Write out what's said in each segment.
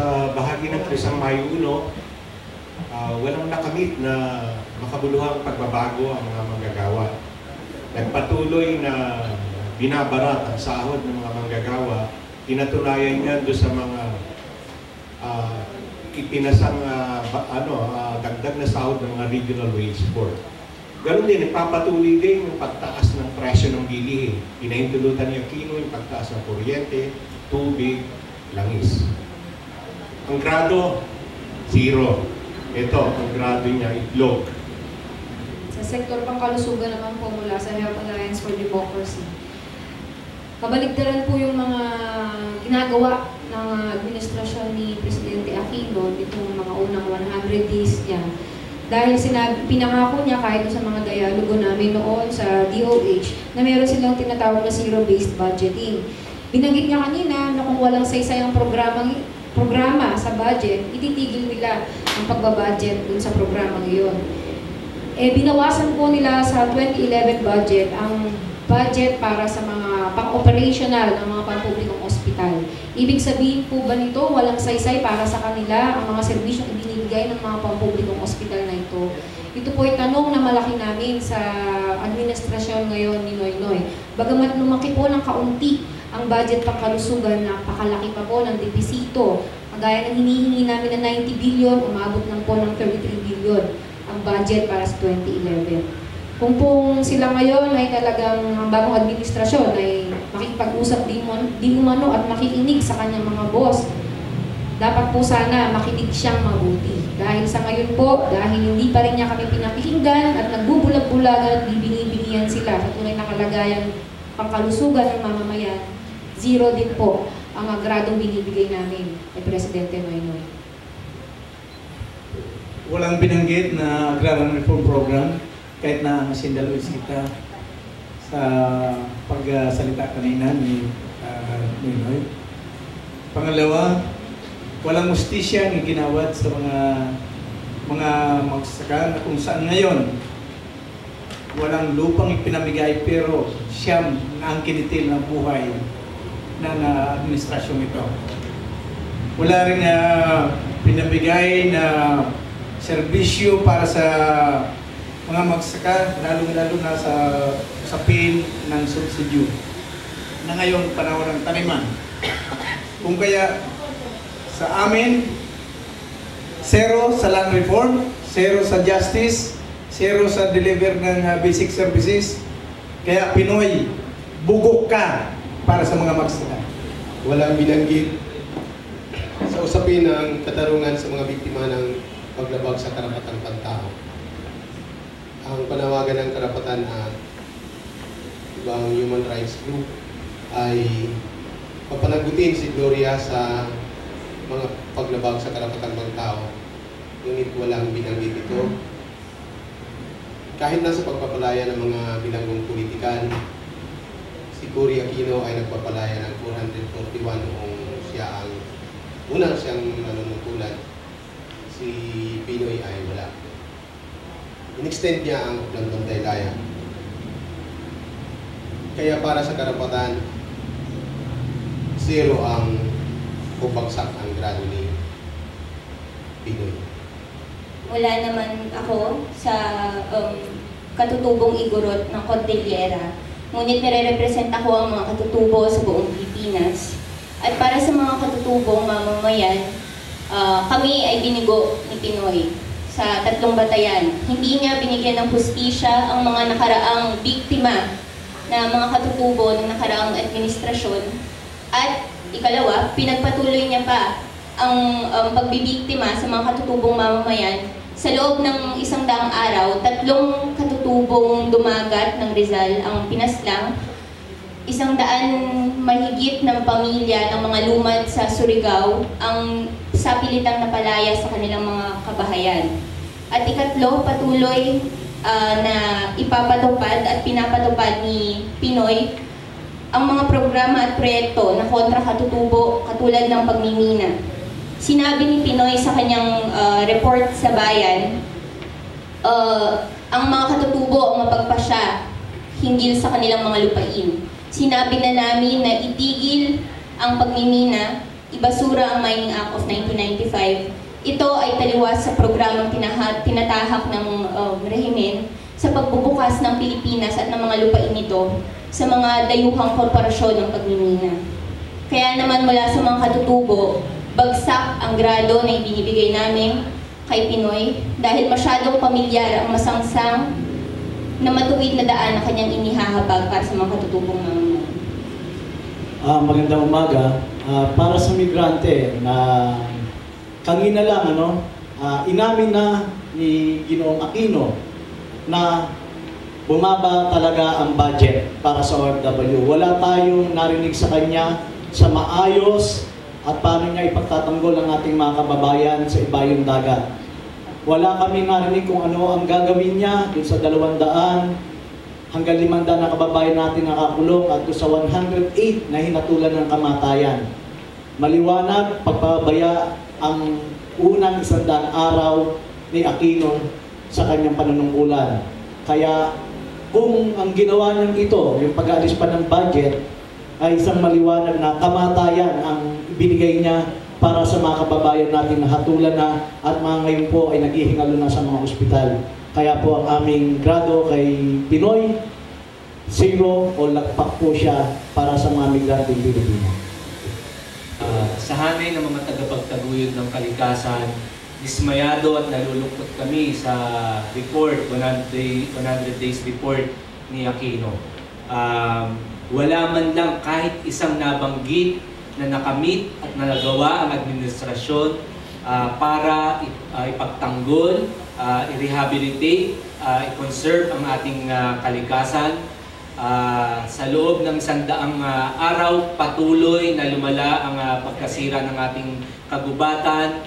sa bahagi ng Krisang Mayo 1, walang nakamit na makabuluhang pagbabago ang mga manggagawa. Nagpatuloy na binabarat ang sahod ng mga manggagawa, tinatunayan yan doon sa mga ipinasang dagdag na sahod ng mga regional wage board. Ganon din, nagpapatuloy din yung pagtaas ng presyo ng bilihin. Pinahintulutan ni Aquino yung pagtaas ng kuryente, tubig, langis. Ang grado, 0. Ito, ang grado niya, itlog. Sa sektor pangkalusugan naman po mula sa Health Alliance for Democracy, kabaligtaran po yung mga ginagawa ng administrasyon ni Presidente Aquino itong mga unang 100 days niya. Dahil pinangako niya kahit sa mga dialogo namin noon sa DOH na meron silang tinatawag na zero-based budgeting. Binanggit niya kanina na kung walang saysay ang programa sa budget, ititigil nila ang pagbabudget dun sa programa ngayon. Binawasan po nila sa 2011 budget ang budget para sa mga pang-operational ng mga pampublikong ospital. Ibig sabihin po ba nito, walang saysay para sa kanila ang mga serbisyong ibinibigay ng mga pampublikong ospital na ito? Ito po ay tanong na malaki namin sa administrasyon ngayon ni Noynoy. Bagamat lumaki po ng kaunti ang budget pangkalusugan, napakalaki pa po ng depisito. Kagaya ng hinihingi namin na 90 billion, umabot lang po ng 33 billion ang budget para sa 2011. Kung sila ngayon ay talagang ang bagong administrasyon ay makikipag-usap di umano at makikinig sa kanyang mga boss, dapat po sana makinig siyang mabuti. Dahil sa ngayon po, dahil hindi pa rin niya kami pinakikinggan at nagbubulag-bulagan at bibingi-bingihan sila sa tunay na kalagayan pangkalusugan ng mamamayan, 0 din po ang gradong binibigay namin kay Presidente Noynoy. Walang binanggit na agrarian reform program kahit na ang sindalois kita sa pagsalita kanina ni Noynoy. Pangalawa, walang justisya ng ginawad sa mga magsasaka na kung saan ngayon walang lupang ipinamigay pero siyam na ang kinitil ng buhay ng administrasyon ito. Wala rin pinamigay na serbisyo para sa mga magsasaka, lalo na sa pin ng subsidyo na ngayon panahon ng taniman. Kung kaya sa amin, 0 sa land reform, 0 sa justice, 0 sa deliver ng basic services. Kaya Pinoy, bugok ka para sa mga magsasaka. Walang binanggit sa usapin ng katarungan sa mga biktima ng paglabag sa karapatang pantao. Ang panawagan ng karapatan na ibang human rights group ay papanagutin si Gloria sa mga paglabag sa karapatang pantao. Ngunit walang binanggit ito. Kahit nasa pagpapalaya ng mga bilanggong politikan, si Cory Aquino ay nagpapalaya ng 441 noong siya ang unang siyang nanunungkulan. Si Pinoy ay wala. In-extend niya ang London Daylaya. Kaya para sa karapatan, 0 ang bubagsak ang grado ni Pinoy. Wala naman ako sa katutubong igurot ng Cordillera. Ngunit nire-represent ako ang mga katutubo sa buong Pilipinas. At para sa mga katutubong mamamayan, kami ay binigo ni Pinoy sa 3 batayan. Hindi niya binigyan ng hustisya ang mga nakaraang biktima na mga katutubo ng nakaraang administrasyon. At ikalawa, pinagpatuloy niya pa ang pagbibiktima sa mga katutubong mamamayan. Sa loob ng 100 araw, 3 katutubong dumagat ng Rizal ang pinaslang, 100 mahigit ng pamilya ng mga lumad sa Surigao ang sapilitang napalaya sa kanilang mga kabahayan. At ikatlo, patuloy na ipapatupad at pinapatupad ni Pinoy ang mga programa at proyekto na kontra katutubo katulad ng pagmimina. Sinabi ni Pinoy sa kanyang report sa bayan, ang mga katutubo ang mapagpasya hinggil sa kanilang mga lupain. Sinabi na namin na itigil ang pagmimina ibasura ang Mining Act of 1995. Ito ay taliwas sa programang tinatahak ng rehimen sa pagbubukas ng Pilipinas at ng mga lupain nito sa mga dayuhang korporasyon ng pagmimina. Kaya naman mula sa mga katutubo, bagsak ang grado na ibinibigay namin kay Pinoy dahil masyadong pamilyar ang masangsang na matuwid na daan na kanyang inihahabag para sa mga katutubong mamamayan. Magandang umaga. Para sa migrante na kanina lang, inamin na ni Ginoong Aquino na bumaba talaga ang budget para sa OFW. Wala tayong narinig sa kanya sa maayos at paano niya ipagtatanggol ang ating mga kababayan sa ibayong dagat. Wala kami narinig kung ano ang gagawin niya dun sa 200 hanggang 500 na kababayan natin nakakulong at sa 108 na hinatulan ng kamatayan. Maliwanag, pagpabaya ang unang 100 araw ni Aquino sa kanyang panunungkulan. Kaya kung ang ginawa niyang ito, yung pag-aalis pa ng budget, ay isang maliwanag na kamatayan ang ibinigay niya para sa mga kababayan natin na hatulan na at mga ngayon po ay naghihingalo na sa mga ospital. Kaya po ang aming grado kay Pinoy, 0 o lagpak po siya para sa mga migrante ng Pilipinas. Sa hanay ng mga tagapagtaguyod ng kalikasan, dismayado at nalulungkot kami sa report, 100 days report ni Aquino. Wala man lang kahit isang nabanggit na nakamit at nagawa ang administrasyon para ipagtanggol, i-rehabilitate, i-conserve ang ating kalikasan. Sa loob ng 100 araw, patuloy na lumala ang pagkasira ng ating kagubatan,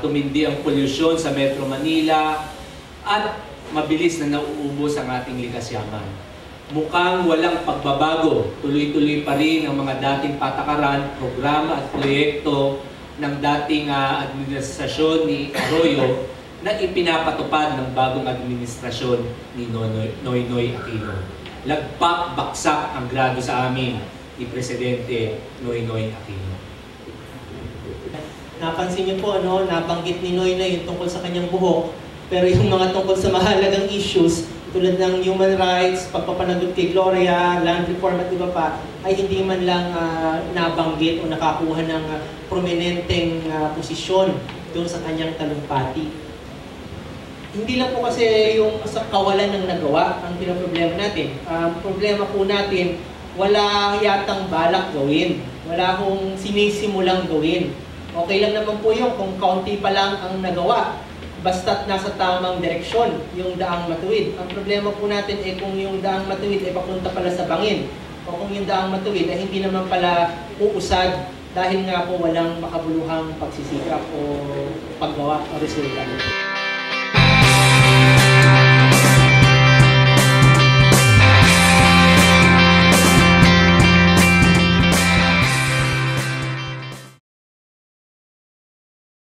tumindi ang polusyon sa Metro Manila, at mabilis na nauubos ang ating likas yaman. Mukhang walang pagbabago, tuloy-tuloy pa rin ang mga dating patakaran, programa at proyekto ng dating administrasyon ni Arroyo na ipinapatupad ng bagong administrasyon ni Noynoy Aquino. Lagpak, baksak ang grado sa amin ni Presidente Noynoy Aquino. Napansin niyo po, nabanggit ni Noynoy yung tungkol sa kanyang buhok, pero yung mga tungkol sa mahalagang issues, tulad ng human rights, pagpapanagot kay Gloria, land reform at iba pa, ay hindi man lang nabanggit o nakakuha ng prominenteng posisyon doon sa kanyang talumpati. Hindi lang po kasi yung sa kawalan ng nagawa ang pinaproblema natin. Problema po natin, wala yatang balak gawin. Wala akong sinisimulang gawin. Okay lang naman po yung kung kaunti pa lang ang nagawa. Basta't nasa tamang direksyon, yung daang matuwid. Ang problema po natin ay kung yung daang matuwid ay papunta pala sa bangin. O kung yung daang matuwid ay hindi naman pala uusad dahil nga po walang makabuluhang pagsisikap o paggawa o resulta.